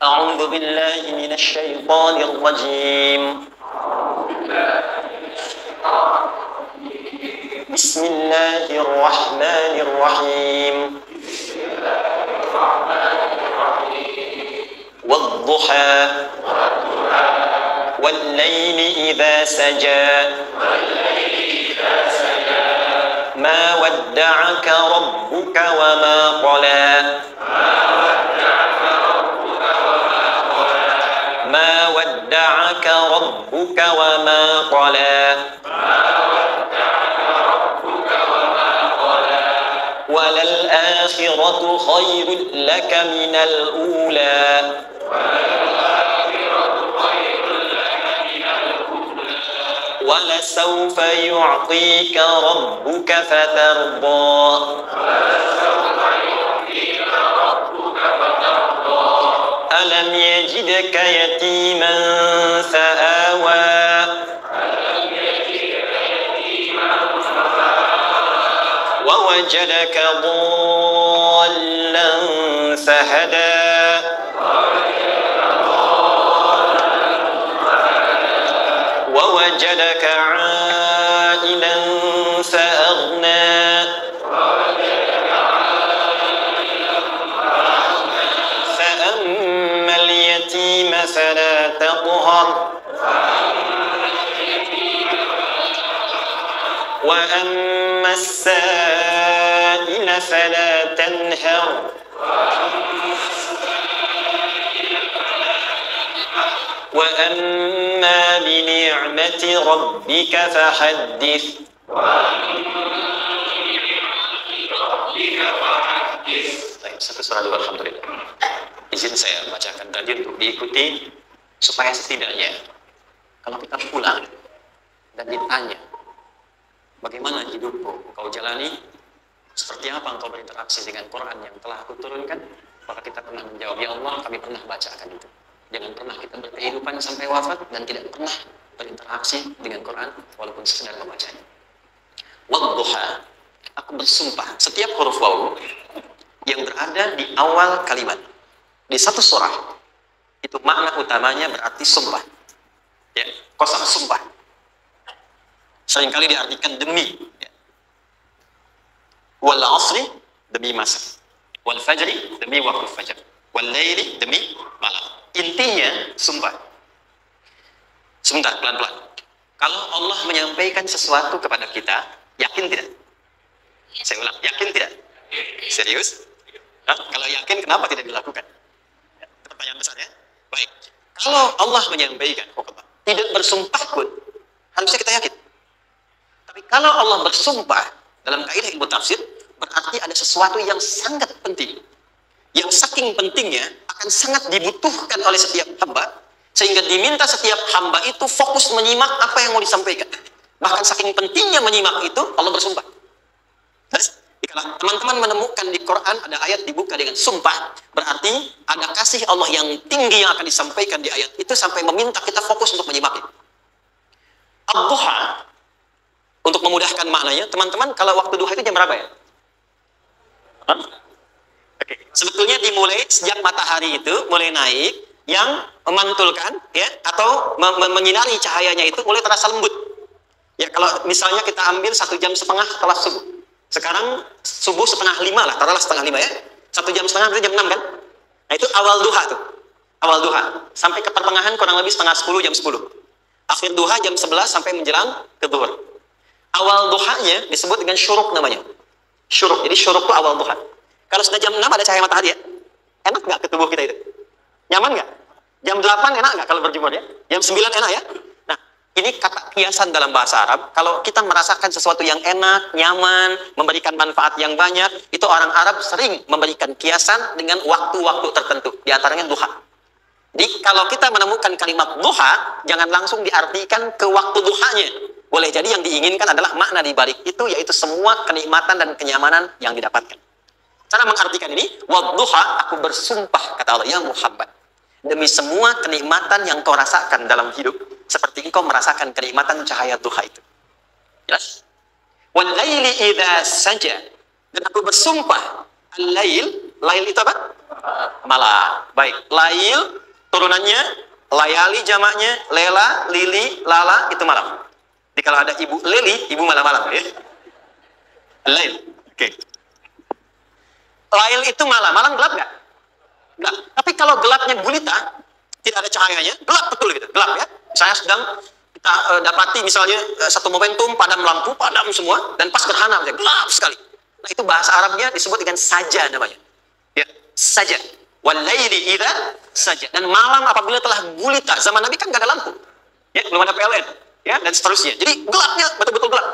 أعوذ بالله من الشيطان الرجيم. بسم الله الرحمن الرحيم. والضحى والليل إذا سجى ما ودعك ربك وما قلى ما ودعك ربك وما قلى وللآخرة خير لك من الأولى ولسوف يعطيك ربك فترضى ألم يجدك يتيما فآوى ووجدك ضالا فهدى ووجدك عائلا فأغنى فأما اليتيم فلا تقهر وأما السائل فلا تنهر وأما بنعمة ربك فحدث. Satu surah dulu, alhamdulillah. Izin saya bacakan tadi untuk diikuti supaya setidaknya kalau kita pulang dan ditanya bagaimana hidupmu engkau jalani, seperti apa engkau berinteraksi dengan Quran yang telah aku turunkan, maka kita pernah menjawab, ya Allah kami pernah bacakan itu. Jangan pernah kita berkehidupan sampai wafat dan tidak pernah berinteraksi dengan Quran walaupun sekedar membacanya. Wadduha, aku bersumpah, setiap huruf waw yang berada di awal kalimat di satu surah itu makna utamanya berarti sumpah. Ya, qasam, sumpah. Seringkali diartikan demi. Ya. Wal asri, demi masa. Wal fajri, demi waktu fajar. Wal laili, demi malam. Intinya sumpah. Sebentar, pelan-pelan. Kalau Allah menyampaikan sesuatu kepada kita, yakin tidak? Saya ulang, yakin tidak? Serius? Hah? Kalau yakin, kenapa tidak dilakukan? Ya, pertanyaan besar ya. Baik. Kalau Allah menyampaikan, tidak bersumpah pun, harusnya kita yakin. Tapi kalau Allah bersumpah, dalam kaidah ilmu tafsir, berarti ada sesuatu yang sangat penting. Yang saking pentingnya, akan sangat dibutuhkan oleh setiap hamba, sehingga diminta setiap hamba itu fokus menyimak apa yang mau disampaikan. Bahkan saking pentingnya menyimak itu, Allah bersumpah. Kalau teman-teman menemukan di Quran ada ayat dibuka dengan sumpah, berarti ada kasih Allah yang tinggi yang akan disampaikan di ayat itu sampai meminta kita fokus untuk menyimaknya. Ad-duha, untuk memudahkan maknanya, teman-teman kalau waktu duha itu jam berapa ya? Oke. Sebetulnya dimulai sejak matahari itu mulai naik, yang memantulkan ya atau menyinari cahayanya itu mulai terasa lembut. Ya kalau misalnya kita ambil 1,5 jam setelah subuh. Sekarang subuh 4:30 lah, taruhlah 4:30 ya. 1,5 jam berarti jam 6 kan? Nah itu awal duha tuh. Awal duha. Sampai ke pertengahan kurang lebih 9:30, jam 10. Akhir duha jam 11 sampai menjelang ke zuhur. Awal duhanya disebut dengan syuruk namanya. Syuruk. Jadi syuruk itu awal duha. Kalau sudah jam 6 ada cahaya matahari ya? Enak nggak ke tubuh kita itu? Nyaman nggak? Jam 8 enak nggak kalau berjemur ya? Jam 9 enak ya? Nah, ini kata kiasan dalam bahasa Arab. Kalau kita merasakan sesuatu yang enak, nyaman, memberikan manfaat yang banyak, itu orang Arab sering memberikan kiasan dengan waktu-waktu tertentu. Di antaranya duha. Jadi kalau kita menemukan kalimat duha, jangan langsung diartikan ke waktu duhanya. Boleh jadi yang diinginkan adalah makna di balik itu, yaitu semua kenikmatan dan kenyamanan yang didapatkan. Cara mengartikan ini, wadduha, aku bersumpah, kata Allah, ya Muhammad, demi semua kenikmatan yang kau rasakan dalam hidup, seperti engkau merasakan kenikmatan cahaya duha itu. Jelas? Wal laili idza saja, dan aku bersumpah, al-lail, lail itu apa? malam. Baik, lail turunannya, layali jamaknya, lela, lili, lala itu malam. Jadi kalau ada ibu lili, ibu malam-malam ya. Lail. Oke. Lail itu malam. Malam gelap nggak? Gelap. Tapi kalau gelapnya gulita, tidak ada cahayanya, gelap betul gitu. Gelap ya. Saya sedang kita dapati misalnya satu momentum padam lampu, padam semua, dan pas gerhana gelap sekali. Nah itu bahasa Arabnya disebut dengan saja namanya. Ya, saja. Walaili idza saja. Dan malam apabila telah gulita, zaman Nabi kan nggak ada lampu. Ya, belum ada PLN, ya, dan seterusnya. Jadi gelapnya betul-betul gelap.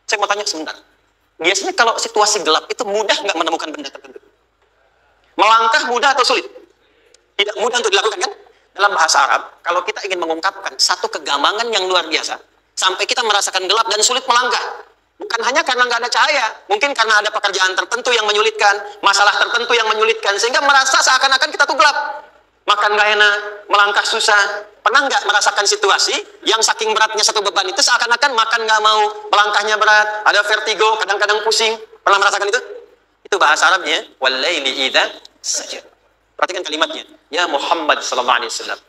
Saya mau tanya sebentar. Biasanya kalau situasi gelap itu mudah nggak menemukan benda tertentu? Melangkah mudah atau sulit? Tidak mudah untuk dilakukan kan? Dalam bahasa Arab, kalau kita ingin mengungkapkan satu kegamangan yang luar biasa, sampai kita merasakan gelap dan sulit melangkah. Bukan hanya karena nggak ada cahaya, mungkin karena ada pekerjaan tertentu yang menyulitkan, masalah tertentu yang menyulitkan, sehingga merasa seakan-akan kita tuh gelap. Makan nggak enak, melangkah susah. Pernah nggak merasakan situasi yang saking beratnya satu beban itu seakan-akan makan nggak mau, melangkahnya berat, ada vertigo, kadang-kadang pusing. Pernah merasakan itu? Itu bahasa Arabnya, walaili idza saja. Perhatikan kalimatnya. Ya Muhammad sallallahu alaihi wasallam.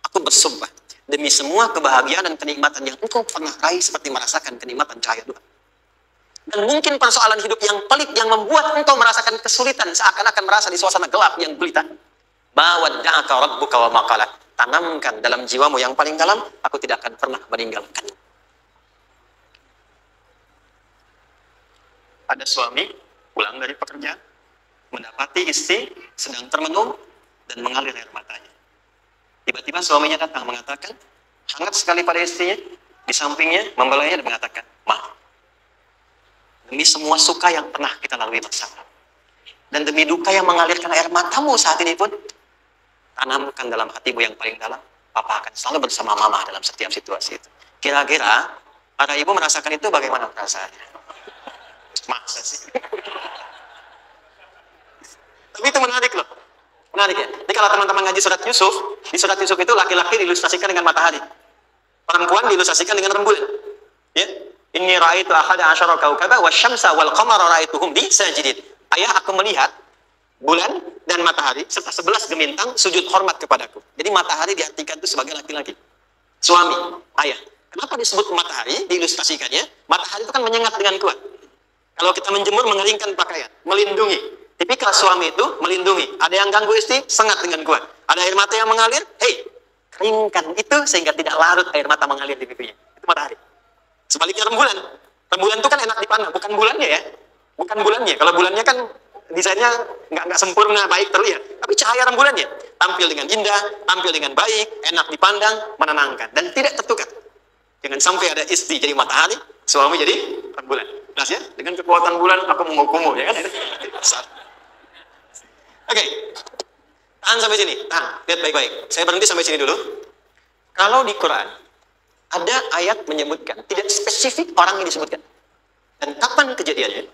Aku bersumpah demi semua kebahagiaan dan kenikmatan yang engkau pernah raih seperti merasakan kenikmatan cahaya Tuhan. Dan mungkin persoalan hidup yang pelik yang membuat engkau merasakan kesulitan seakan-akan merasa di suasana gelap yang gulita. Bawadda'aka rabbuka wa maqala. Tanamkan dalam jiwamu yang paling dalam, aku tidak akan pernah meninggalkan. Ada suami pulang dari pekerjaan, mendapati istri sedang termenung dan mengalir air matanya. Tiba-tiba suaminya datang mengatakan, hangat sekali pada istrinya, di sampingnya membelainya dan mengatakan, maaf, demi semua suka yang pernah kita lalui bersama, dan demi duka yang mengalirkan air matamu saat ini pun, tanamkan dalam hatimu yang paling dalam, Papa akan selalu bersama Mama dalam setiap situasi itu. Kira-kira para ibu merasakan itu bagaimana perasaannya? Masa sih? Tapi itu menarik loh. Menarik ya. Jadi kalau teman-teman ngaji surat Yusuf, di surat Yusuf itu laki-laki diilustrasikan dengan matahari. Perempuan diilustrasikan dengan rembulan. Ya. Inni ra'aitu ahada asyara kaukaba wasyamsa wal qamara ra'aituhum li sajidin. Ayah, aku melihat bulan dan matahari serta 11 gemintang sujud hormat kepadaku. Jadi matahari diartikan itu sebagai laki-laki. Suami, ayah. Kenapa disebut matahari? Diilustrasikannya, matahari itu kan menyengat dengan kuat. Kalau kita menjemur, mengeringkan pakaian, melindungi. Tipikal suami itu melindungi. Ada yang ganggu istri, sengat dengan kuat. Ada air mata yang mengalir, hei, keringkan itu sehingga tidak larut air mata mengalir di pipinya. Itu matahari. Sebaliknya rembulan. Rembulan itu kan enak dipandang, bukan bulannya ya. Bukan bulannya. Kalau bulannya kan desainnya nggak sempurna, baik terlihat. Tapi cahaya rembulannya tampil dengan indah, tampil dengan baik, enak dipandang, menenangkan, dan tidak tertukar. Jangan sampai ada istri jadi matahari, suami jadi rembulan. Jelas ya? Dengan kekuatan bulan aku mengukumu, ya kan? Oke. Tahan sampai sini. Tahan. Lihat baik-baik. Saya berhenti sampai sini dulu. Kalau di Quran ada ayat menyebutkan, tidak spesifik orang yang disebutkan. Dan kapan kejadiannya?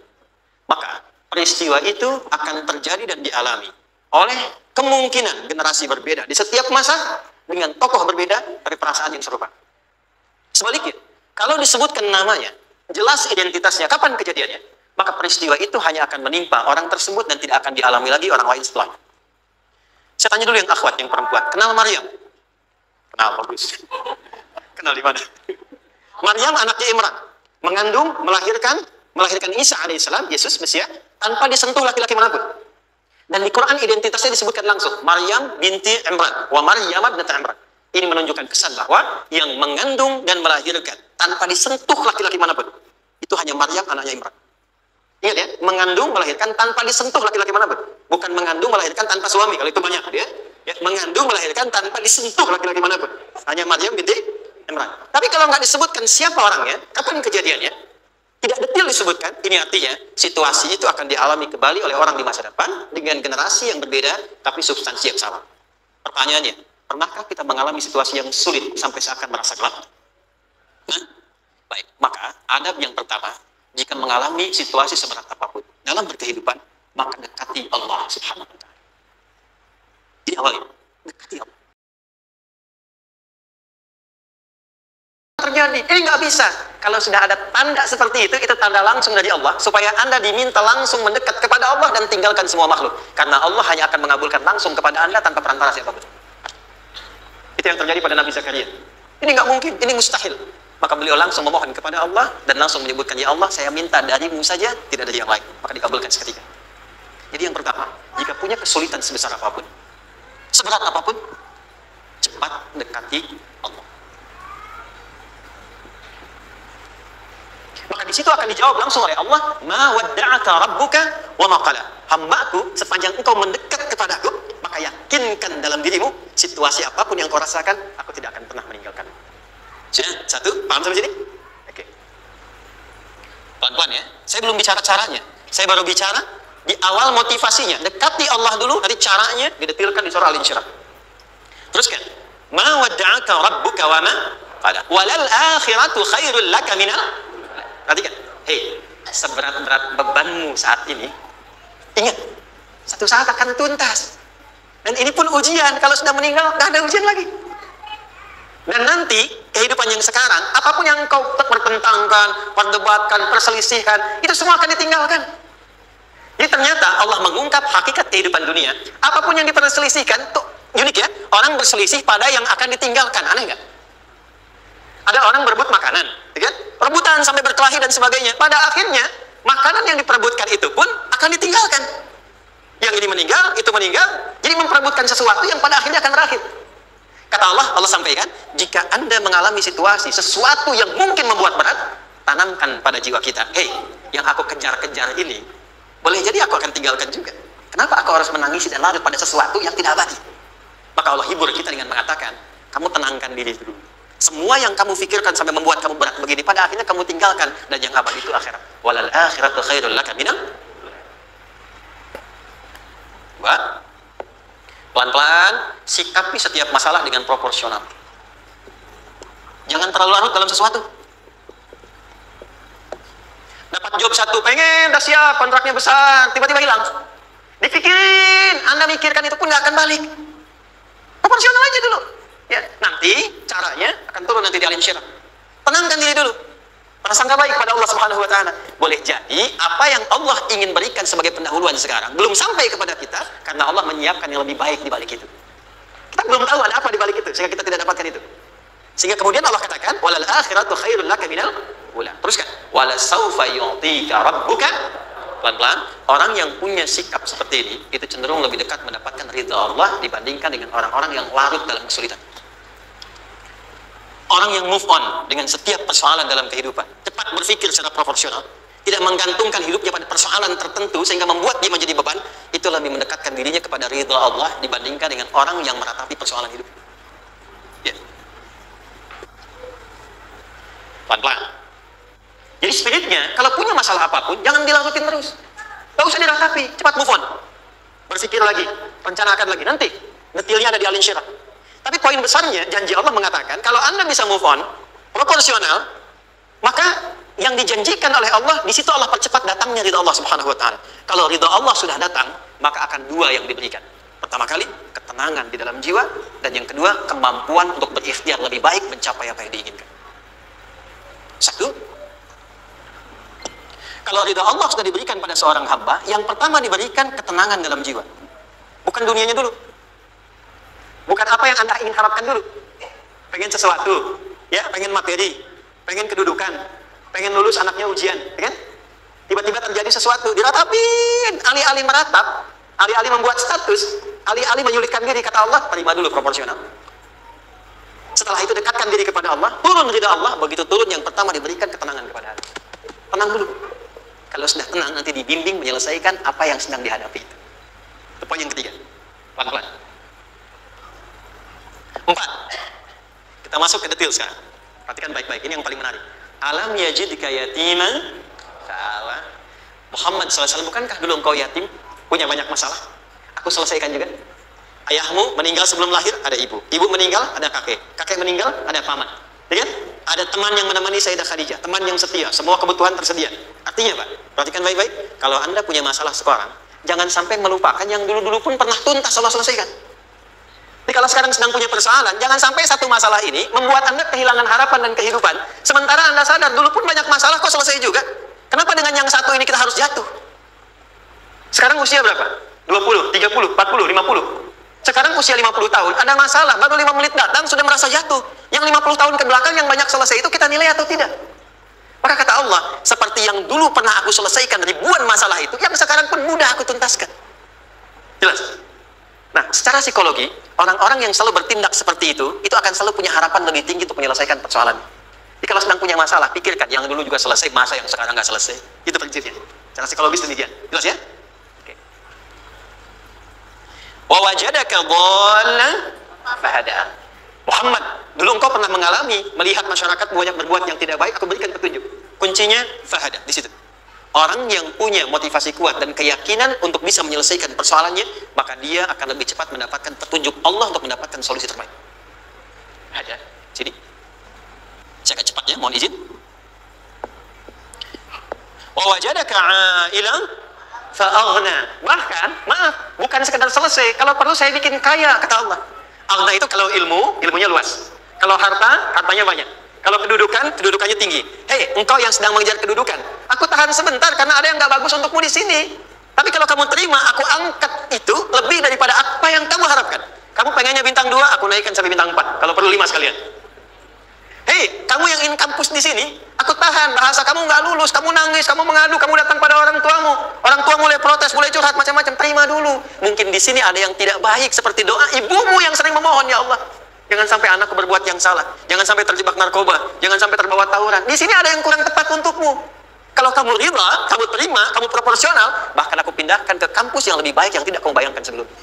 Maka peristiwa itu akan terjadi dan dialami oleh kemungkinan generasi berbeda di setiap masa dengan tokoh berbeda dari perasaan yang serupa. Sebaliknya, kalau disebutkan namanya, jelas identitasnya, kapan kejadiannya, maka peristiwa itu hanya akan menimpa orang tersebut dan tidak akan dialami lagi orang lain setelahnya. Saya tanya dulu yang akhwat, yang perempuan. Kenal Maryam? Kenal, bagus. Kenal di mana? Maryam anaknya Imran, mengandung, melahirkan Isa alaihissalam, Yesus Mesias, tanpa disentuh laki-laki manapun. Dan di Quran identitasnya disebutkan langsung, Maryam binti Imran, wa Maryam binti Imran. Ini menunjukkan kesan bahwa yang mengandung dan melahirkan tanpa disentuh laki-laki manapun, itu hanya Maryam anaknya Imran. Ingat ya, mengandung, melahirkan tanpa disentuh laki-laki manapun. Bukan mengandung, melahirkan tanpa suami, kalau itu banyak ya. Mengandung, melahirkan tanpa disentuh laki-laki manapun. Hanya Maryam binti Imran. Tapi kalau nggak disebutkan siapa orangnya, kapan kejadiannya, tidak detail disebutkan, ini artinya situasi itu akan dialami kembali oleh orang di masa depan dengan generasi yang berbeda, tapi substansi yang sama. Pertanyaannya, pernahkah kita mengalami situasi yang sulit sampai seakan merasa gelap? Nah, baik. Maka adab yang pertama, jika mengalami situasi seberat apapun dalam berkehidupan, maka dekati Allah Subhanahu wa Ta'ala. Ini awalnya, dekati Allah. terjadi. Ini nggak bisa. Kalau sudah ada tanda seperti itu tanda langsung dari Allah, supaya Anda diminta langsung mendekat kepada Allah dan tinggalkan semua makhluk. Karena Allah hanya akan mengabulkan langsung kepada Anda tanpa perantara siapapun. Itu yang terjadi pada Nabi Zakaria. Ini nggak mungkin, ini mustahil. Maka beliau langsung memohon kepada Allah dan langsung menyebutkan, ya Allah, saya minta darimu saja, tidak dari yang lain. Maka dikabulkan seketika. Jadi yang pertama, jika punya kesulitan sebesar apapun, seberat apapun, cepat dekati Allah. Maka di situ akan dijawab langsung oleh Allah, ma wadda'aka rabbuka wa ma qala. Hambaku, sepanjang engkau mendekat kepadaku, maka yakinkan dalam dirimu, situasi apapun yang kau rasakan, aku tidak akan pernah meninggalkanmu. Sudah? Satu? Paham sampai sini? Oke. Pelan-pelan ya. Saya belum bicara caranya. Saya baru bicara di awal motivasinya. Dekati Allah dulu, nanti caranya didetilkan di surah Al-Insyirah. Teruskan. Ma wadda'aka rabbuka wa ma qala. Walal akhiratu khairul laka minal. Perhatikan. Hei, seberat-berat bebanmu saat ini, ingat, satu saat akan tuntas. Dan ini pun ujian. Kalau sudah meninggal, tidak ada ujian lagi. Dan nanti, kehidupan yang sekarang, apapun yang kau pertentangkan, perdebatkan, perselisihkan, itu semua akan ditinggalkan. Jadi ternyata Allah mengungkap hakikat kehidupan dunia. Apapun yang diperselisihkan, itu unik ya. Orang berselisih pada yang akan ditinggalkan. Aneh nggak? Ada orang berebut makanan, ya kan? Rebutan sampai berkelahi dan sebagainya. Pada akhirnya, makanan yang diperebutkan itu pun akan ditinggalkan. Yang ini meninggal, itu meninggal. Jadi memperebutkan sesuatu yang pada akhirnya akan berakhir. Kata Allah, Allah sampaikan, jika Anda mengalami situasi, sesuatu yang mungkin membuat berat, tanamkan pada jiwa kita, hei, yang aku kejar-kejar ini, boleh jadi aku akan tinggalkan juga. Kenapa aku harus menangisi dan larut pada sesuatu yang tidak abadi? Maka Allah hibur kita dengan mengatakan, kamu tenangkan diri dulu. Semua yang kamu pikirkan sampai membuat kamu berat begini, pada akhirnya kamu tinggalkan, dan yang abadi itu akhirat. Walal akhiratu khairul laka minal. Dua. Pelan-pelan, sikapi setiap masalah dengan proporsional. Jangan terlalu larut dalam sesuatu. Dapat job satu, pengen, dah siap, kontraknya besar, tiba-tiba hilang. Dipikirin, Anda mikirkan itu pun nggak akan balik. Proporsional aja dulu. Ya, nanti caranya akan turun nanti di Al-Insyirah. Tenangkan diri dulu. Prasangka baik kepada Allah Subhanahu wa taala. Boleh jadi apa yang Allah ingin berikan sebagai pendahuluan sekarang belum sampai kepada kita karena Allah menyiapkan yang lebih baik di balik itu. Kita belum tahu ada apa di balik itu sehingga kita tidak dapatkan itu. Sehingga kemudian Allah katakan walal akhiratu khairul laka minal ula. Teruskan. Wala saufa yu'tika rabbuka. Pelan-pelan, orang yang punya sikap seperti ini itu cenderung lebih dekat mendapatkan ridha Allah dibandingkan dengan orang-orang yang larut dalam kesulitan. Orang yang move on dengan setiap persoalan dalam kehidupan, cepat berpikir secara proporsional, tidak menggantungkan hidupnya pada persoalan tertentu sehingga membuat dia menjadi beban, itu lebih mendekatkan dirinya kepada ridha Allah dibandingkan dengan orang yang meratapi persoalan hidup. Ya. Pelan-pelan. Jadi spiritnya, kalau punya masalah apapun, jangan dilarutin terus. Gak usah diratapi, cepat move on. Berpikir lagi, rencanakan lagi, nanti detailnya ada di Al-Insyirah. Tapi poin besarnya, janji Allah mengatakan, kalau Anda bisa move on, proporsional, maka yang dijanjikan oleh Allah, di situ Allah percepat datangnya ridha Allah Subhanahu wa taala. Kalau ridha Allah sudah datang, maka akan dua yang diberikan. Pertama kali, ketenangan di dalam jiwa, dan yang kedua, kemampuan untuk berikhtiar lebih baik mencapai apa yang diinginkan. Satu, kalau ridha Allah sudah diberikan pada seorang hamba, yang pertama diberikan ketenangan dalam jiwa. Bukan dunianya dulu. Bukan apa yang Anda ingin harapkan dulu. Pengen sesuatu, ya, pengen materi, pengen kedudukan, pengen lulus anaknya ujian, ya kan? Tiba-tiba terjadi sesuatu, diratapin, alih-alih meratap, alih-alih membuat status, alih-alih menyulitkan diri, kata Allah, terima dulu proporsional. Setelah itu dekatkan diri kepada Allah, turun ridha Allah, begitu turun yang pertama diberikan ketenangan kepada Anda. Tenang dulu. Kalau sudah tenang, nanti dibimbing menyelesaikan apa yang sedang dihadapi. Itu poin yang ketiga. Pelan-pelan. 4. Kita masuk ke detail sekarang. Perhatikan baik-baik, ini yang paling menarik. Alam yajidka yatiman fa'ala. Muhammad SAW, bukankah dulu engkau yatim? Punya banyak masalah? Aku selesaikan juga. Ayahmu meninggal sebelum lahir, ada ibu. Ibu meninggal, ada kakek. Kakek meninggal, ada paman. Ya kan? Ada teman yang menemani Sayyidah Khadijah, teman yang setia, semua kebutuhan tersedia. Artinya, Pak, perhatikan baik-baik. Kalau Anda punya masalah sekarang, jangan sampai melupakan yang dulu-dulu pun pernah tuntas Allah selesaikan. Jadi kalau sekarang sedang punya persoalan, jangan sampai satu masalah ini membuat Anda kehilangan harapan dan kehidupan. Sementara Anda sadar, dulu pun banyak masalah kok selesai juga. Kenapa dengan yang satu ini kita harus jatuh? Sekarang usia berapa? 20, 30, 40, 50. Sekarang usia 50 tahun, ada masalah, baru 5 menit datang sudah merasa jatuh. Yang 50 tahun ke belakang yang banyak selesai itu kita nilai atau tidak? Maka kata Allah, seperti yang dulu pernah aku selesaikan ribuan masalah itu, yang sekarang pun mudah aku tuntaskan. Jelas? Nah, secara psikologi, orang-orang yang selalu bertindak seperti itu akan selalu punya harapan lebih tinggi untuk menyelesaikan persoalan. Jadi kalau sedang punya masalah, pikirkan yang dulu juga selesai, masa yang sekarang nggak selesai. Itu prinsipnya. Secara psikologis demikian. Jelas ya? Oke. Wa wajadaka dhallan fahada. Muhammad, dulu engkau pernah mengalami melihat masyarakat banyak berbuat yang tidak baik, aku berikan petunjuk. Kuncinya fahada di situ. Orang yang punya motivasi kuat dan keyakinan untuk bisa menyelesaikan persoalannya, maka dia akan lebih cepat mendapatkan petunjuk Allah untuk mendapatkan solusi terbaik. Ada. Jadi, saya akan cepat ya, mohon izin. Wa wajadaka 'ailan fa'aghna. Bahkan, maaf, bukan sekedar selesai. Kalau perlu saya bikin kaya, kata Allah. Aghna itu kalau ilmunya luas. Kalau harta, hartanya banyak. Kalau kedudukan, kedudukannya tinggi. Hei, engkau yang sedang mengejar kedudukan, aku tahan sebentar karena ada yang nggak bagus untukmu di sini. Tapi kalau kamu terima, aku angkat itu lebih daripada apa yang kamu harapkan. Kamu pengennya bintang 2, aku naikkan sampai bintang 4. Kalau perlu 5 sekalian. Hei, kamu yang ingin kampus di sini, aku tahan. Bahasa kamu nggak lulus, kamu nangis, kamu mengadu, kamu datang pada orang tuamu. Orang tua mulai protes, mulai curhat macam-macam. Terima dulu. Mungkin di sini ada yang tidak baik seperti doa ibumu yang sering memohon, ya Allah, jangan sampai anakku berbuat yang salah. Jangan sampai terjebak narkoba. Jangan sampai terbawa tawuran. Di sini ada yang kurang tepat untukmu. Kalau kamu rida, kamu terima, kamu proporsional, bahkan aku pindahkan ke kampus yang lebih baik yang tidak kamu bayangkan sebelumnya.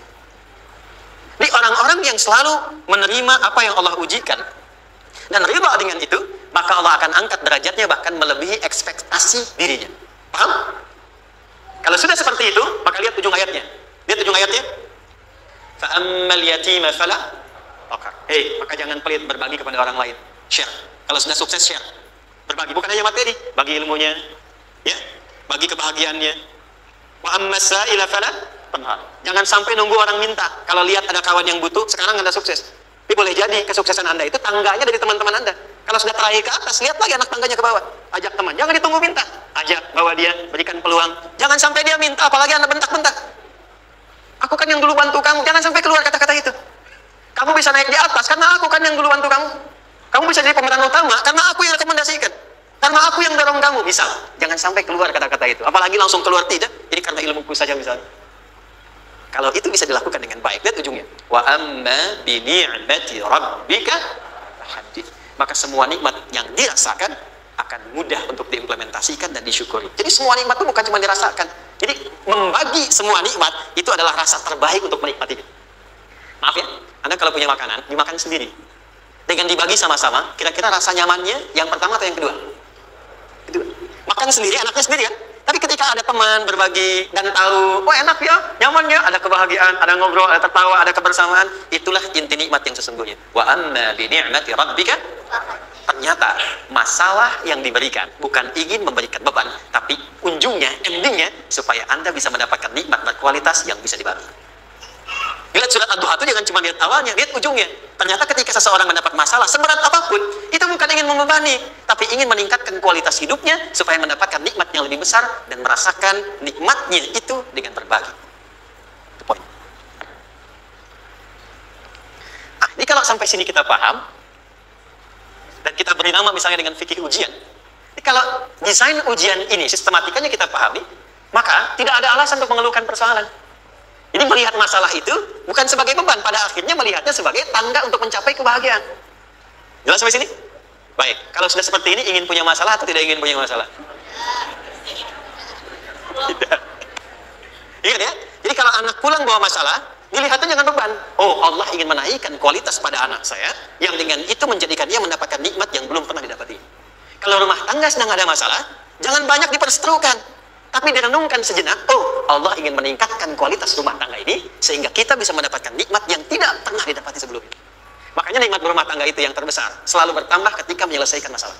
Jadi orang-orang yang selalu menerima apa yang Allah ujikan dan rida dengan itu, maka Allah akan angkat derajatnya bahkan melebihi ekspektasi dirinya. Paham? Kalau sudah seperti itu, maka lihat ujung ayatnya. Lihat ujung ayatnya. Fa ammal yatima fala. Maka jangan pelit berbagi kepada orang lain. Share. Kalau sudah sukses, share. Berbagi bukan hanya materi, bagi ilmunya, ya, bagi kebahagiaannya. Wa amma sa'ila fala tanhar. Jangan sampai nunggu orang minta. Kalau lihat ada kawan yang butuh, sekarang Anda sukses. Tapi boleh jadi kesuksesan Anda itu tangganya dari teman-teman Anda. Kalau sudah terakhir ke atas, lihat lagi anak tangganya ke bawah. Ajak teman, jangan ditunggu minta. Ajak, bawa dia, berikan peluang. Jangan sampai dia minta, apalagi Anda bentak-bentak. Aku kan yang dulu bantu kamu. Jangan sampai keluar kata-kata itu. Kamu bisa naik di atas karena aku kan yang dulu bantu kamu. Kamu bisa jadi pemeran utama karena aku yang rekomendasikan. Karena aku yang dorong kamu. Misal, jangan sampai keluar kata-kata itu. Apalagi langsung keluar tidak. Jadi karena ilmuku saja misalnya. Kalau itu bisa dilakukan dengan baik, lihat ujungnya. Wa amma bi ni'mati rabbika fahaddits. Maka semua nikmat yang dirasakan akan mudah untuk diimplementasikan dan disyukuri. Jadi semua nikmat itu bukan cuma dirasakan. Jadi membagi semua nikmat itu adalah rasa terbaik untuk menikmatinya. Maaf ya, Anda kalau punya makanan, dimakan sendiri. Dengan dibagi sama-sama, kira-kira rasa nyamannya yang pertama atau yang kedua? Kedua. Makan sendiri, anaknya sendiri kan? Tapi ketika ada teman berbagi dan tahu, oh enak ya, nyaman ya, ada kebahagiaan, ada ngobrol, ada tertawa, ada kebersamaan, itulah inti nikmat yang sesungguhnya. Wa amma bi ni'mati rabbika. Ternyata masalah yang diberikan bukan ingin memberikan beban, tapi ujungnya, endingnya, supaya Anda bisa mendapatkan nikmat berkualitas yang bisa dibagi. Lihat surat Ad-Duha itu jangan cuma lihat awalnya, lihat ujungnya. Ternyata ketika seseorang mendapat masalah, seberat apapun, itu bukan ingin membebani, tapi ingin meningkatkan kualitas hidupnya supaya mendapatkan nikmat yang lebih besar dan merasakan nikmatnya itu dengan berbagi. Itu poin. Jadi kalau sampai sini kita paham, dan kita beri nama misalnya dengan fikih ujian. Jadi kalau desain ujian ini, sistematikanya kita pahami, maka tidak ada alasan untuk mengeluhkan persoalan. Jadi melihat masalah itu bukan sebagai beban, pada akhirnya melihatnya sebagai tangga untuk mencapai kebahagiaan. Jelas sampai sini? Baik, kalau sudah seperti ini ingin punya masalah atau tidak ingin punya masalah? Tidak. Ingat ya, jadi kalau anak pulang bawa masalah, dilihatnya jangan beban. Oh, Allah ingin menaikkan kualitas pada anak saya, yang dengan itu menjadikan dia mendapatkan nikmat yang belum pernah didapati. Kalau rumah tangga sedang ada masalah, jangan banyak diperseterukan. Tapi direnungkan sejenak, oh Allah ingin meningkatkan kualitas rumah tangga ini sehingga kita bisa mendapatkan nikmat yang tidak pernah didapati sebelumnya. Makanya nikmat berumah tangga itu yang terbesar selalu bertambah ketika menyelesaikan masalah.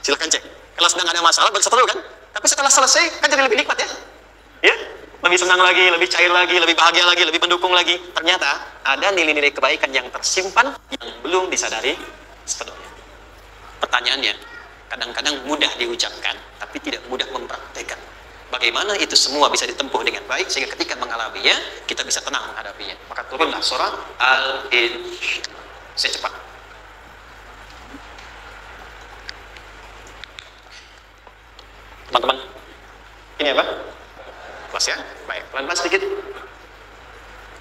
Silakan cek. Kalau sedang ada masalah berseteru kan, tapi setelah selesai kan jadi lebih nikmat ya. Ya, lebih senang lagi, lebih cair lagi, lebih bahagia lagi, lebih mendukung lagi. Ternyata ada nilai-nilai kebaikan yang tersimpan yang belum disadari sepenuhnya. Pertanyaannya, kadang-kadang mudah diucapkan, tapi tidak mudah mempraktekkan. Bagaimana itu semua bisa ditempuh dengan baik, sehingga ketika mengalaminya, kita bisa tenang menghadapinya. Maka turunlah surah Al-Insyirah. Secepat. Teman-teman, ini apa? Kelas ya? Baik, pelan-pelan sedikit.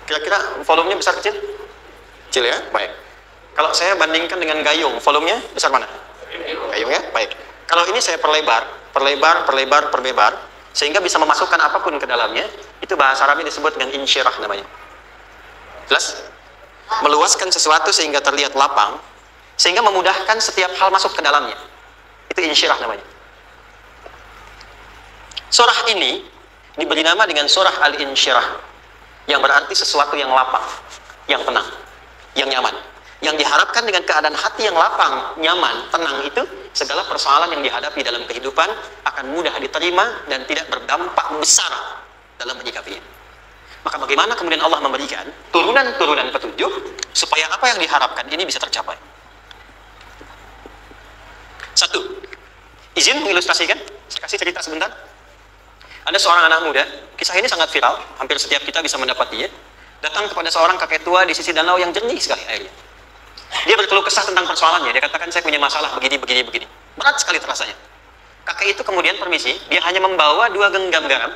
Kira-kira volumenya besar kecil? Kecil ya? Baik. Kalau saya bandingkan dengan gayung, volumenya besar mana? Gayung ya? Baik. Kalau ini saya perlebar, sehingga bisa memasukkan apapun ke dalamnya, itu bahasa Arabnya disebut dengan insyirah namanya. Jelas? Meluaskan sesuatu sehingga terlihat lapang, sehingga memudahkan setiap hal masuk ke dalamnya. Itu insyirah namanya. Surah ini diberi nama dengan surah Al-Insyirah, yang berarti sesuatu yang lapang, yang tenang, yang nyaman. Yang diharapkan dengan keadaan hati yang lapang, nyaman, tenang itu, segala persoalan yang dihadapi dalam kehidupan akan mudah diterima dan tidak berdampak besar dalam menyikapinya. Maka bagaimana kemudian Allah memberikan turunan-turunan petunjuk supaya apa yang diharapkan ini bisa tercapai? Satu, izin mengilustrasikan, saya kasih cerita sebentar. Ada seorang anak muda, kisah ini sangat viral, hampir setiap kita bisa mendapatinya. Datang kepada seorang kakek tua di sisi danau yang jernih sekali airnya. Dia berkeluh kesah tentang persoalannya. Dia katakan, saya punya masalah begini. Berat sekali terasanya. Kakek itu kemudian permisi, dia hanya membawa 2 genggam garam.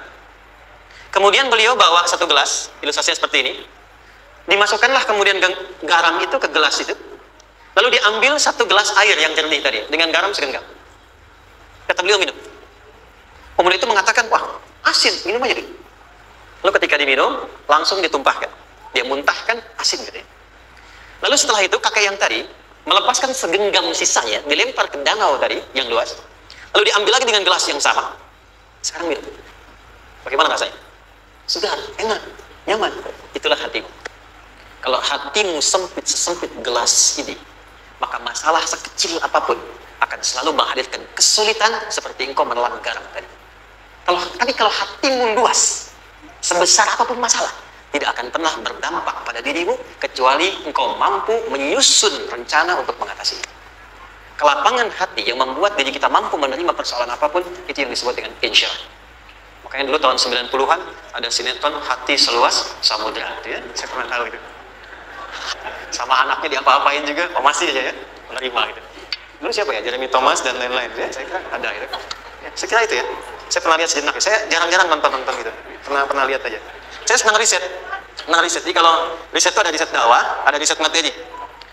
Kemudian beliau bawa 1 gelas, ilustrasinya seperti ini. Dimasukkanlah kemudian garam itu ke gelas itu. Lalu diambil 1 gelas air yang jernih tadi, dengan garam segenggam. Kata beliau, minum. Pemuda itu mengatakan, wah, asin, minum aja dulu. Lalu ketika diminum, langsung ditumpahkan. Dia muntahkan, asin katanya. Lalu setelah itu, kakek yang tadi melepaskan segenggam sisanya, dilempar ke danau tadi, yang luas. Lalu diambil lagi dengan gelas yang sama. Sekarang minum. Bagaimana rasanya? Segar, enak, nyaman. Itulah hatimu. Kalau hatimu sempit sesempit gelas ini, maka masalah sekecil apapun akan selalu menghadirkan kesulitan seperti engkau menelan garam tadi. Tapi kalau hatimu luas, sebesar apapun masalah, tidak akan pernah berdampak pada dirimu kecuali engkau mampu menyusun rencana untuk mengatasinya. Kelapangan hati yang membuat diri kita mampu menerima persoalan apapun, itu yang disebut dengan insyirah. Makanya dulu tahun 90-an ada sinetron Hati Seluas Samudra, ya? Saya pernah tahu itu. Sama anaknya diapa-apain juga, oh masih aja ya, menerima gitu. Dulu siapa ya? Jeremy Thomas dan lain-lain, ya? Saya kira ada gitu. Ya, saya kira itu ya. Saya pernah lihat sejenak. Saya jarang-jarang nonton gitu. Pernah lihat aja. Saya senang riset. Jadi kalau riset itu ada riset dakwah, ada riset materi.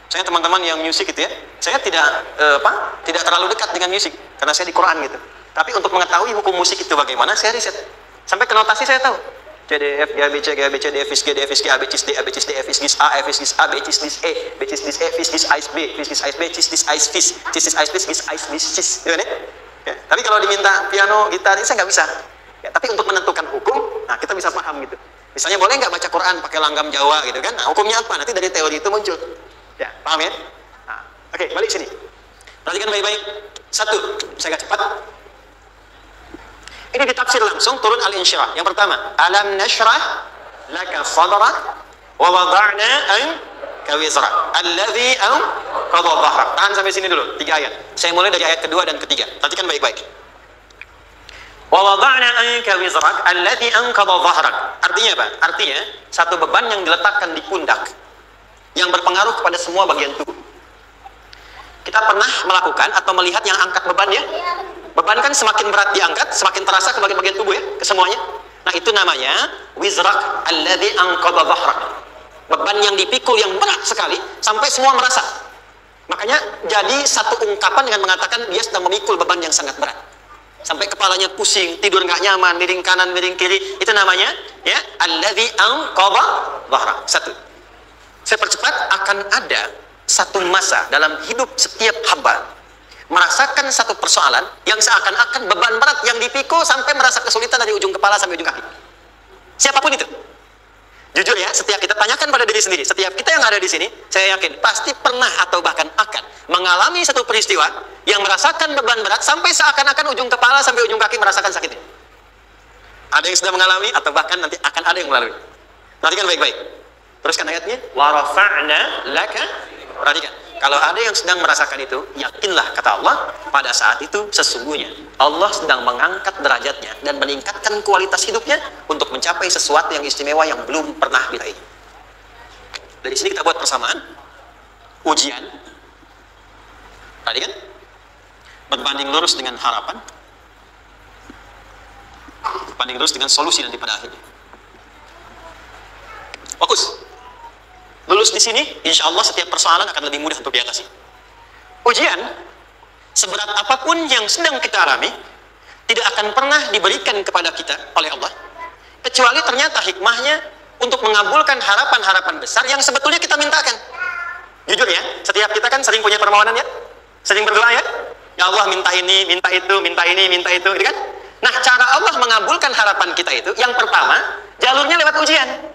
Saya teman-teman yang musik gitu ya. Saya tidak terlalu dekat dengan musik karena saya di Quran gitu. Tapi untuk mengetahui hukum musik itu bagaimana, saya riset. Sampai ke notasi saya tahu. C, D, F, G, A, B, C, G, A, B, C, D, F, G, D, F, G, A, B, C, D, A, B, C, D, F, G, A, F, G, A, B, C, D, E, B, C, D, E, F, G, Ice, B, F, G, Ice, B, C, D, Ice, Fish, C, D, Ice, B, C, Ice, B, C, ya, ya. Tapi kalau diminta piano, gitar, ini saya nggak bisa. Ya, tapi untuk menentukan hukum, nah kita bisa paham gitu. Misalnya boleh nggak baca Quran pakai langgam Jawa gitu kan? Nah, hukumnya apa? Nanti dari teori itu muncul. Ya, paham ya? Nah, oke, balik sini. Perhatikan baik-baik. 1, saya agak cepat. Ini ditafsir langsung turun Al-Insyirah. Yang pertama, alam nashrah laka sadrak wa wada'na anka wizrak alladhi anqadha dhahrak. Tahan sampai sini dulu, 3 ayat. Saya mulai dari ayat kedua dan ketiga. Perhatikan baik-baik. Wa wada'na anka wizrak alladhi anqadha dhahrak. Artinya apa? Artinya satu beban yang diletakkan di pundak yang berpengaruh kepada semua bagian tubuh. Kita pernah melakukan atau melihat yang angkat beban ya? Beban kan semakin berat diangkat, semakin terasa ke bagian-bagian tubuh ya, ke semuanya. Nah, itu namanya wizrak alladhi anqadha dhahrak. Beban yang dipikul yang berat sekali sampai semua merasa. Makanya jadi satu ungkapan dengan mengatakan dia sedang memikul beban yang sangat berat. Sampai kepalanya pusing, tidur nggak nyaman, miring kanan, miring kiri. Itu namanya ya alladhi anqadha dhahrak. 1. Saya percepat, akan ada satu masa dalam hidup setiap hamba merasakan satu persoalan yang seakan-akan beban berat yang dipikul sampai merasa kesulitan dari ujung kepala sampai ujung kaki. Siapapun itu. Jujur ya, setiap kita tanyakan pada diri sendiri, setiap kita yang ada di sini, saya yakin pasti pernah atau bahkan akan mengalami satu peristiwa yang merasakan beban berat sampai seakan-akan ujung kepala sampai ujung kaki merasakan sakitnya. Ada yang sudah mengalami atau bahkan nanti akan ada yang melalui. Perhatikan baik-baik. Teruskan ayatnya. Wa rafa'na laka. Perhatikan. Kalau ada yang sedang merasakan itu, yakinlah kata Allah, pada saat itu sesungguhnya Allah sedang mengangkat derajatnya dan meningkatkan kualitas hidupnya untuk mencapai sesuatu yang istimewa yang belum pernah diraih. Dari sini kita buat persamaan. Ujian. Tadi kan? Berbanding lurus dengan harapan. Berbanding lurus dengan solusi nanti pada akhirnya. Fokus. Lulus di sini, insya Allah setiap persoalan akan lebih mudah untuk diatasi. Ujian, seberat apapun yang sedang kita alami, tidak akan pernah diberikan kepada kita oleh Allah, kecuali ternyata hikmahnya untuk mengabulkan harapan-harapan besar yang sebetulnya kita mintakan. Jujur ya, setiap kita kan sering punya permohonan ya, sering berdoa ya, ya Allah minta ini, minta itu, minta ini, minta itu, gitu kan? Nah, cara Allah mengabulkan harapan kita itu, yang pertama, jalurnya lewat ujian.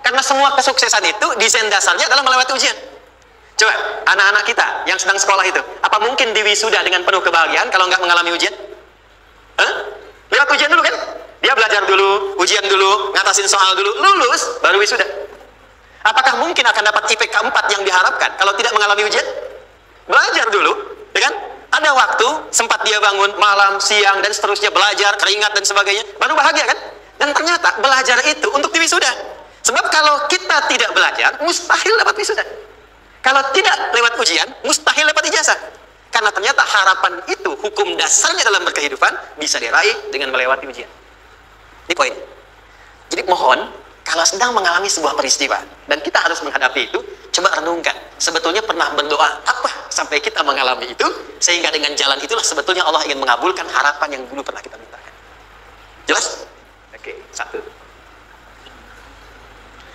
Karena semua kesuksesan itu desain dasarnya adalah melewati ujian. Coba, anak-anak kita yang sedang sekolah itu, apa mungkin diwisuda dengan penuh kebahagiaan kalau nggak mengalami ujian? Lewat ujian dulu kan? Dia belajar dulu, ujian dulu, ngatasin soal dulu, lulus, baru wisuda. Apakah mungkin akan dapat IPK 4 yang diharapkan kalau tidak mengalami ujian? Belajar dulu, ya kan? Ada waktu, sempat dia bangun malam, siang, dan seterusnya, belajar, keringat, dan sebagainya, baru bahagia kan? Dan ternyata belajar itu untuk diwisuda. Sebab kalau kita tidak belajar, mustahil dapat wisuda. Kalau tidak lewat ujian, mustahil dapat ijazah. Karena ternyata harapan itu, hukum dasarnya dalam berkehidupan, bisa diraih dengan melewati ujian. Ini poin. Jadi mohon, kalau sedang mengalami sebuah peristiwa, dan kita harus menghadapi itu, coba renungkan. Sebetulnya pernah berdoa apa sampai kita mengalami itu, sehingga dengan jalan itulah sebetulnya Allah ingin mengabulkan harapan yang dulu pernah kita mintakan. Jelas? Oke, satu.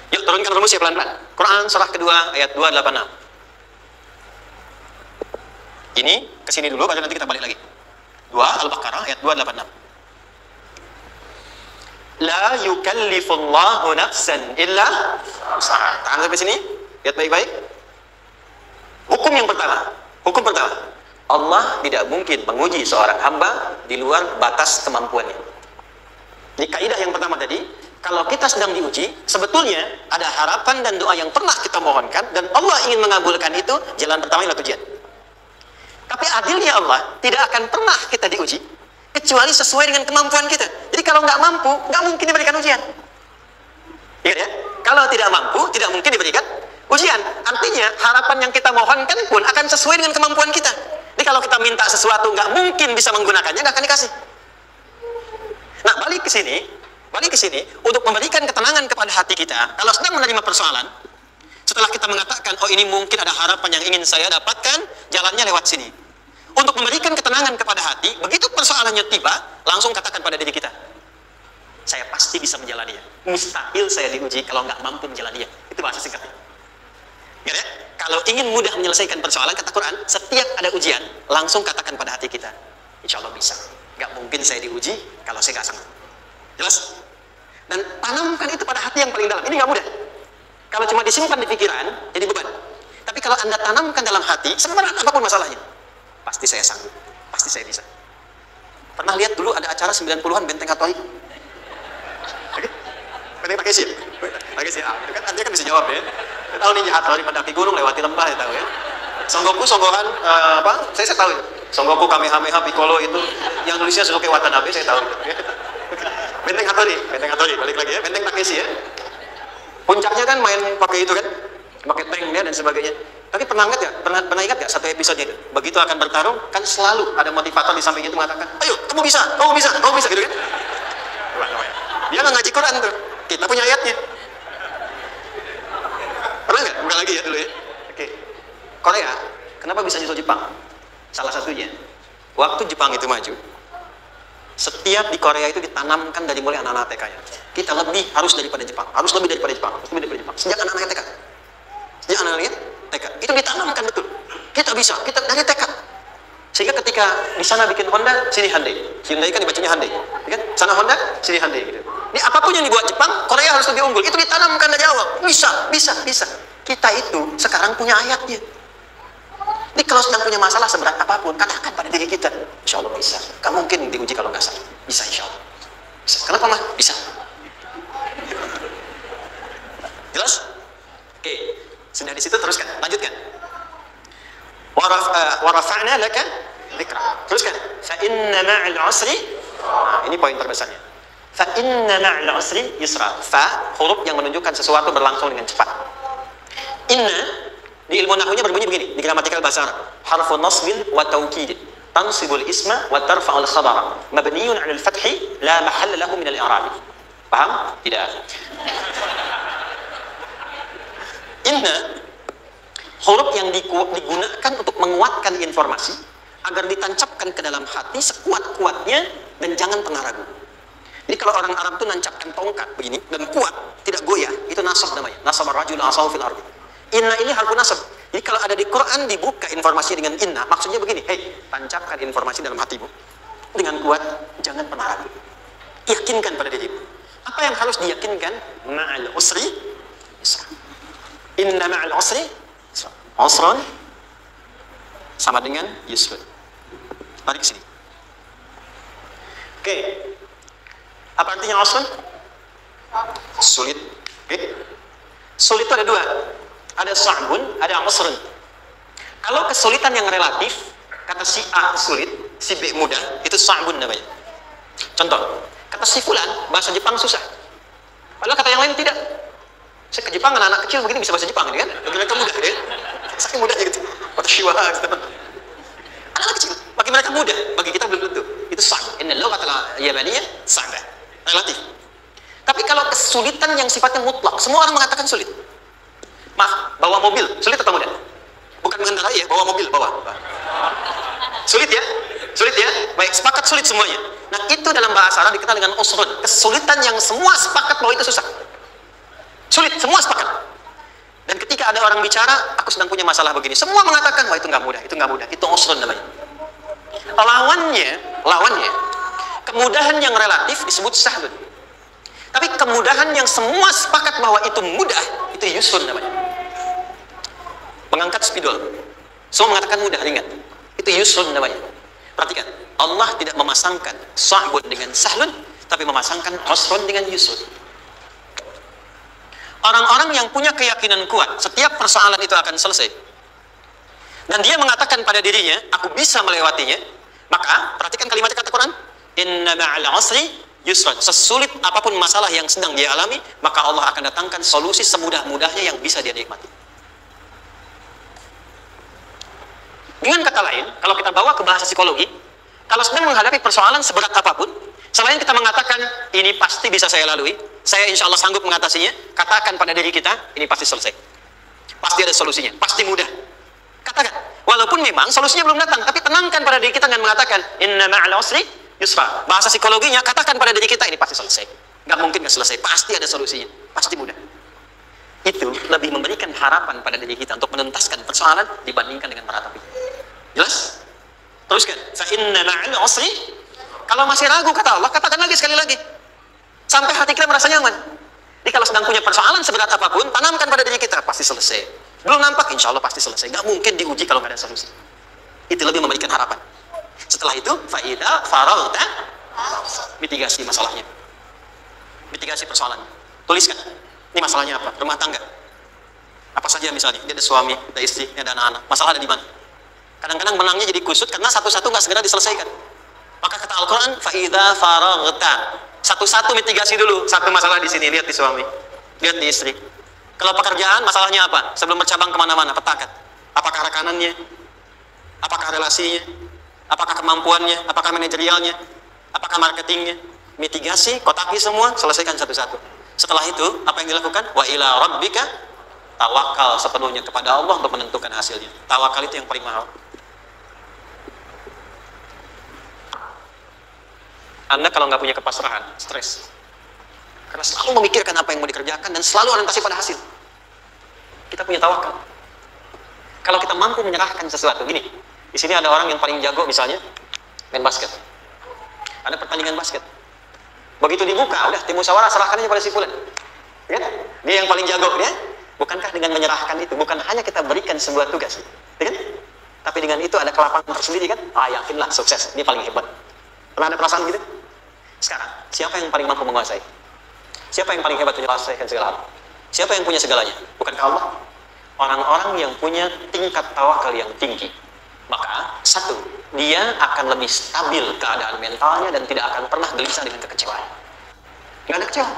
Yuk turunkan rumus ya pelan-pelan. Quran surah kedua ayat 286. Ini kesini dulu, baru nanti kita balik lagi. 2 Al-Baqarah ayat 286. La yukallifullahu nafsan illa usaha. Tahan sampai sini. Lihat baik-baik. Hukum yang pertama. Hukum pertama. Allah tidak mungkin menguji seorang hamba di luar batas kemampuannya. Ini kaidah yang pertama tadi. Kalau kita sedang diuji, sebetulnya ada harapan dan doa yang pernah kita mohonkan, dan Allah ingin mengabulkan itu, jalan pertama adalah ujian. Tapi adilnya Allah, tidak akan pernah kita diuji, kecuali sesuai dengan kemampuan kita. Jadi kalau nggak mampu, nggak mungkin diberikan ujian. Ingat ya? Kalau tidak mampu, tidak mungkin diberikan ujian. Artinya, harapan yang kita mohonkan pun akan sesuai dengan kemampuan kita. Jadi kalau kita minta sesuatu, nggak mungkin bisa menggunakannya, nggak akan dikasih. Nah, balik ke sini untuk memberikan ketenangan kepada hati kita. Kalau sedang menerima persoalan, setelah kita mengatakan, oh ini mungkin ada harapan yang ingin saya dapatkan, jalannya lewat sini. Untuk memberikan ketenangan kepada hati, begitu persoalannya tiba, langsung katakan pada diri kita, saya pasti bisa menjalaninya. Mustahil saya diuji kalau nggak mampu menjalaninya. Itu bahasa singkatnya. Ya, kalau ingin mudah menyelesaikan persoalan, kata Quran, setiap ada ujian, langsung katakan pada hati kita, insya Allah bisa. Nggak mungkin saya diuji kalau saya nggak sanggup. Jelas? Dan tanamkan itu pada hati yang paling dalam. Ini nggak mudah. Kalau cuma disimpan di pikiran, jadi beban. Tapi kalau Anda tanamkan dalam hati, seberat apapun masalahnya, pasti saya sanggup. Pasti saya bisa. Pernah lihat dulu ada acara 90-an Benteng Katolik? Benteng Takeshi? Takeshi, itu kan Anda kan bisa jawab ya. Saya tahu nih Hattori mendaki gunung, lewati lembah, ya tahu ya. Songgoku, Songgohan, saya tahu itu. Songgoku, Kamehameha, Piccolo itu, yang nulisnya Suzuki Watanabe, saya tahu itu. Benteng Hattori, balik lagi ya, Benteng Takeshi ya. Puncaknya kan main pakai itu kan, pakai tanknya dan sebagainya. Tapi pernah ingat gak satu episode itu? Begitu akan bertarung, kan selalu ada motivator di samping itu mengatakan, ayo, kamu bisa, gitu kan? Dia nggak ngaji Quran tuh, kita punya ayatnya. Pernah nggak? Bukan lagi ya dulu ya. Oke. Korea, kenapa bisa nyusul Jepang? Salah satunya, waktu Jepang itu maju, setiap di Korea itu ditanamkan dari mulai anak-anak TK-nya. Kita harus lebih daripada Jepang. Sejak anak-anak TK. Sejak anak-anak TK. Itu ditanamkan betul. Kita bisa, kita dari TK. Sehingga ketika di sana bikin Honda, sini Hyundai. Hyundai kan dibacanya Hyundai. Kan? Sana Honda, sini Hyundai gitu. Ini apapun yang dibuat Jepang, Korea harus lebih unggul. Itu ditanamkan dari awal. Bisa. Kita itu sekarang punya ayatnya. Jadi kalau sedang punya masalah seberat apapun, katakan pada diri kita, insya Allah bisa. Gak mungkin diuji kalau nggak salah. Bisa insya Allah. Kenapa mah? Bisa. Jelas? Oke. Sudah di situ teruskan. Lanjutkan. Wa rafa'na laka dzikra. Teruskan. Fa inna ma'al usri. Nah, ini poin terbesarnya. Fa inna ma'al usri yusra. Fa huruf yang menunjukkan sesuatu berlangsung dengan cepat. Inna di ilmu nahwunya berbunyi begini, di gramatikal bahasa Arab. Harfu nasbin wa taukid. Tansibul isma wa tarfa'ul khabara. Mabniun 'ala al-fathi la mahalla lahu min al-i'rab. Paham? Tidak. Inna huruf yang digunakan untuk menguatkan informasi agar ditancapkan ke dalam hati sekuat-kuatnya dan jangan pernah ragu. Jadi kalau orang Arab itu nancapkan tongkat begini dan kuat, tidak goyah, itu nasab namanya. Nasab ar-rajul asahu fil ardi. Inna ini harfu nasab. Jadi kalau ada di Quran dibuka informasi dengan inna, maksudnya begini, hei, tancapkan informasi dalam hatimu dengan kuat, jangan pernah ragu. Yakinkan pada dirimu. Apa yang harus diyakinkan? Ma'al usri yusra. Inna ma'al usri yusra. Usran sama dengan yusra. Balik sini. Oke. Apa artinya usran? Sulit. Oke. Sulit itu ada dua. Ada sa'bun, ada usrun. Kalau kesulitan yang relatif, kata si A sulit, si B mudah, itu sa'bun namanya. Contoh, kata si fulan, bahasa Jepang susah. Padahal kata yang lain tidak. Saya ke Jepang, anak-anak kecil begini bisa bahasa Jepang, kan? Bagi mereka mudah, kan? Saking mudahnya gitu. Watashiwa, gitu. Anak-anak kecil, bagi mereka mudah, bagi kita belum tentu. Itu sa'b. Inna lughata yamaniyah sa'bah. Relatif. Tapi kalau kesulitan yang sifatnya mutlak, semua orang mengatakan sulit. Maaf, bawa mobil, sulit atau mudah? Bukan mengendarai ya, bawa mobil, bawa. Sulit ya? Sulit ya? Baik, sepakat sulit semuanya. Nah, itu dalam bahasa Arab dikenal dengan usrun. Kesulitan yang semua sepakat bahwa itu susah. Sulit, semua sepakat. Dan ketika ada orang bicara, aku sedang punya masalah begini. Semua mengatakan, wah itu nggak mudah, itu nggak mudah. Itu usrun namanya. Lawannya, kemudahan yang relatif disebut sahlun. Tapi kemudahan yang semua sepakat bahwa itu mudah, itu yusrun namanya. Mengangkat spidol, semua mengatakan mudah, ringan, itu yusrun namanya. Perhatikan, Allah tidak memasangkan sa'bun dengan sahlun, tapi memasangkan usrun dengan yusrun. Orang-orang yang punya keyakinan kuat, setiap persoalan itu akan selesai, dan dia mengatakan pada dirinya, aku bisa melewatinya, maka perhatikan kalimat kata Quran, inna ma'al usri yusran. Sesulit apapun masalah yang sedang dia alami, maka Allah akan datangkan solusi semudah-mudahnya yang bisa dia nikmati. Dengan kata lain, kalau kita bawa ke bahasa psikologi, kalau sedang menghadapi persoalan seberat apapun, selain kita mengatakan, ini pasti bisa saya lalui, saya insya Allah sanggup mengatasinya, katakan pada diri kita, ini pasti selesai. Pasti ada solusinya, pasti mudah. Katakan, walaupun memang solusinya belum datang, tapi tenangkan pada diri kita dengan mengatakan, inna ma'al usri yusra. Bahasa psikologinya, katakan pada diri kita, ini pasti selesai. Gak mungkin gak selesai, pasti ada solusinya, pasti mudah. Itu lebih memberikan harapan pada diri kita untuk menuntaskan persoalan dibandingkan dengan meratapi. Jelas? Teruskan. Fa inna ma'al usri. Kalau masih ragu kata Allah, katakan lagi sekali lagi. Sampai hati kita merasa nyaman. Jadi kalau sedang punya persoalan seberat apapun, tanamkan pada diri kita, pasti selesai. Belum nampak, insya Allah pasti selesai. Gak mungkin diuji kalau gak ada solusi. Itu lebih memberikan harapan. Setelah itu, fa'idha faragta, mitigasi masalahnya. Mitigasi persoalan. Tuliskan. Ini masalahnya apa? Rumah tangga. Apa saja misalnya? Dia ada suami, ada istri, ada anak-anak. Masalah ada di mana? Kadang-kadang menangnya jadi kusut karena satu-satu nggak segera diselesaikan. Maka kata Al-Quran, fa'idha faragta. Satu-satu mitigasi dulu. Satu masalah di sini, lihat di suami, lihat di istri. Kalau pekerjaan, masalahnya apa? Sebelum bercabang kemana-mana, petakan. Apakah rekanannya? Apakah relasinya? Apakah kemampuannya? Apakah manajerialnya? Apakah marketingnya? Mitigasi, kotaki semua, selesaikan satu-satu. Setelah itu, apa yang dilakukan? Wa ila rabbika, tawakal sepenuhnya kepada Allah untuk menentukan hasilnya. Tawakal itu yang paling mahal. Anda kalau nggak punya kepasrahan, stres. Karena selalu memikirkan apa yang mau dikerjakan dan selalu orientasi pada hasil. Kita punya tawakal. Kalau kita mampu menyerahkan sesuatu, gini, di sini ada orang yang paling jago misalnya main basket. Ada pertandingan basket. Begitu dibuka, udah tim musyawarah serahkan aja pada si fulan. Ya? Dia yang paling jago, ya? Bukankah dengan menyerahkan itu, bukan hanya kita berikan sebuah tugas, ya kan? Tapi dengan itu ada kelapangan tersendiri kan? Ah, yakinlah sukses, dia paling hebat. Pernah ada perasaan gitu? Sekarang, siapa yang paling mampu menguasai? Siapa yang paling hebat menyelesaikan segala hal? Siapa yang punya segalanya? Bukankah Allah? Orang-orang yang punya tingkat tawakal yang tinggi. Maka, satu, dia akan lebih stabil keadaan mentalnya dan tidak akan pernah gelisah dengan kekecewaan. Nggak ada kecewa.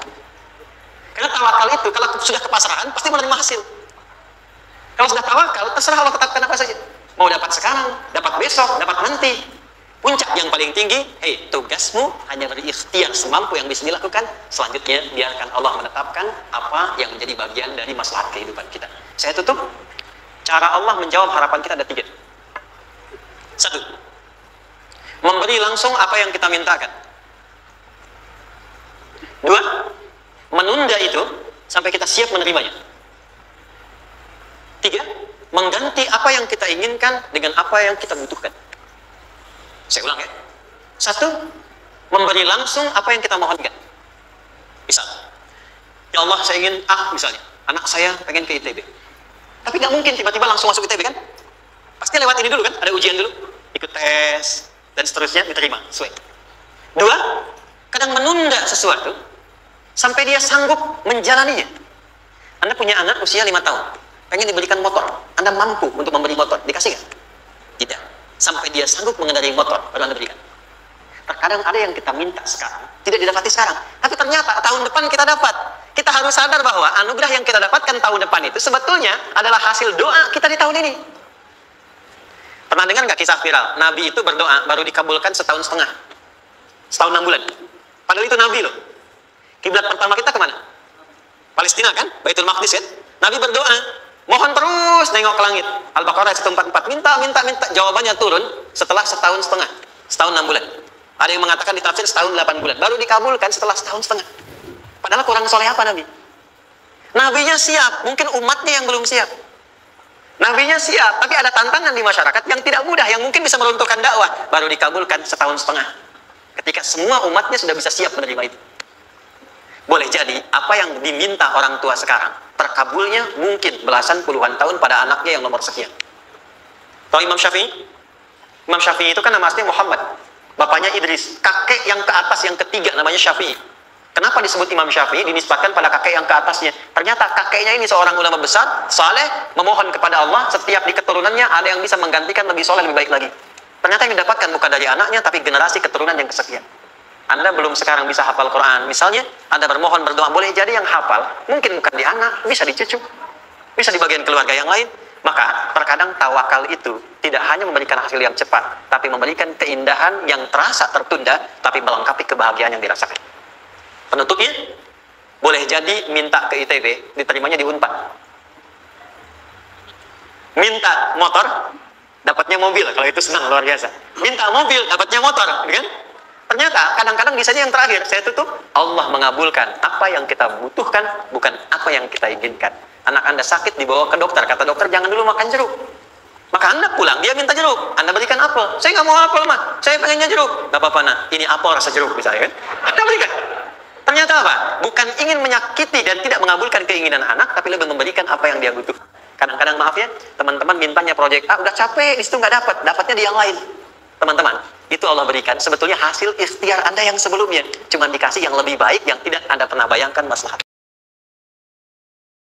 Karena tawakal itu, kalau sudah kepasrahan, pasti menerima hasil. Kalau sudah tawakal, terserah Allah tetapkan apa saja. Mau dapat sekarang, dapat besok, dapat nanti. Puncak yang paling tinggi, tugasmu hanya berikhtiar semampu yang bisa dilakukan. Selanjutnya, biarkan Allah menetapkan apa yang menjadi bagian dari maslahat kehidupan kita. Saya tutup. Cara Allah menjawab harapan kita ada 3. 1. Memberi langsung apa yang kita mintakan. 2. Menunda itu sampai kita siap menerimanya. 3. Mengganti apa yang kita inginkan dengan apa yang kita butuhkan. Saya ulang ya. 1. Memberi langsung apa yang kita mohonkan. Misal, ya Allah saya ingin misalnya, anak saya pengen ke ITB. Tapi nggak mungkin tiba-tiba langsung masuk ITB kan? Pasti lewat ini dulu kan? Ada ujian dulu, ikut tes, dan seterusnya diterima. Sesuai. 2. Kadang menunda sesuatu sampai dia sanggup menjalaninya. Anda punya anak usia 5 tahun, pengen diberikan motor. Anda mampu untuk memberi motor, dikasih nggak? Tidak. Sampai dia sanggup mengendarai motor, baru Anda berikan. Terkadang ada yang kita minta sekarang, tidak didapati sekarang. Tapi ternyata tahun depan kita dapat. Kita harus sadar bahwa anugerah yang kita dapatkan tahun depan itu sebetulnya adalah hasil doa kita di tahun ini. Pernah dengar nggak kisah viral? Nabi itu berdoa, baru dikabulkan setahun setengah. Setahun 6 bulan. Padahal itu Nabi loh. Kiblat pertama kita kemana? Palestina kan? Baitul Maqdis kan? Nabi berdoa, mohon terus nengok ke langit. Al-Baqarah 144. Minta. Jawabannya turun setelah setahun setengah. Setahun 6 bulan. Ada yang mengatakan di tafsir setahun 8 bulan. Baru dikabulkan setelah setahun setengah. Padahal kurang soleh apa Nabi? Nabinya siap. Mungkin umatnya yang belum siap. Nabinya siap. Tapi ada tantangan di masyarakat yang tidak mudah. Yang mungkin bisa meruntuhkan dakwah. Baru dikabulkan setahun setengah. Ketika semua umatnya sudah bisa siap menerima itu. Boleh jadi apa yang diminta orang tua sekarang terkabulnya mungkin belasan puluhan tahun pada anaknya yang nomor sekian. Tahu Imam Syafi'i? Imam Syafi'i itu kan nama aslinya Muhammad, bapaknya Idris, kakek yang ke atas yang ketiga namanya Syafi'i. Kenapa disebut Imam Syafi'i? Dinisbatkan pada kakek yang ke atasnya. Ternyata kakeknya ini seorang ulama besar, saleh, memohon kepada Allah, setiap di keturunannya ada yang bisa menggantikan lebih soleh, lebih baik lagi. Ternyata yang didapatkan bukan dari anaknya, tapi generasi keturunan yang kesekian. Anda belum sekarang bisa hafal Quran. Misalnya, Anda bermohon berdoa, boleh jadi yang hafal, mungkin bukan di anak, bisa di cucu, bisa di bagian keluarga yang lain. Maka, terkadang tawakal itu tidak hanya memberikan hasil yang cepat, tapi memberikan keindahan yang terasa tertunda, tapi melengkapi kebahagiaan yang dirasakan. Penutupnya, boleh jadi minta ke ITB, diterimanya di Unpad. Minta motor, dapatnya mobil, kalau itu senang, luar biasa. Minta mobil, dapatnya motor, kan? Ternyata kadang-kadang bisa yang terakhir, saya tutup, Allah mengabulkan apa yang kita butuhkan, bukan apa yang kita inginkan. Anak Anda sakit, dibawa ke dokter, kata dokter jangan dulu makan jeruk. Maka Anda pulang, dia minta jeruk, Anda berikan apel. Saya nggak mau apel mah, saya pengennya jeruk. Gak apa-apa, nah ini apel rasa jeruk misalnya kan. Anda berikan. Ternyata apa? Bukan ingin menyakiti dan tidak mengabulkan keinginan anak, tapi lebih memberikan apa yang dia butuh. Kadang-kadang maaf ya, teman-teman mintanya proyek A, udah capek, di situ nggak dapat, dapatnya di yang lain. Teman-teman, itu Allah berikan sebetulnya hasil ikhtiar Anda yang sebelumnya. Cuma dikasih yang lebih baik yang tidak Anda pernah bayangkan maslahat.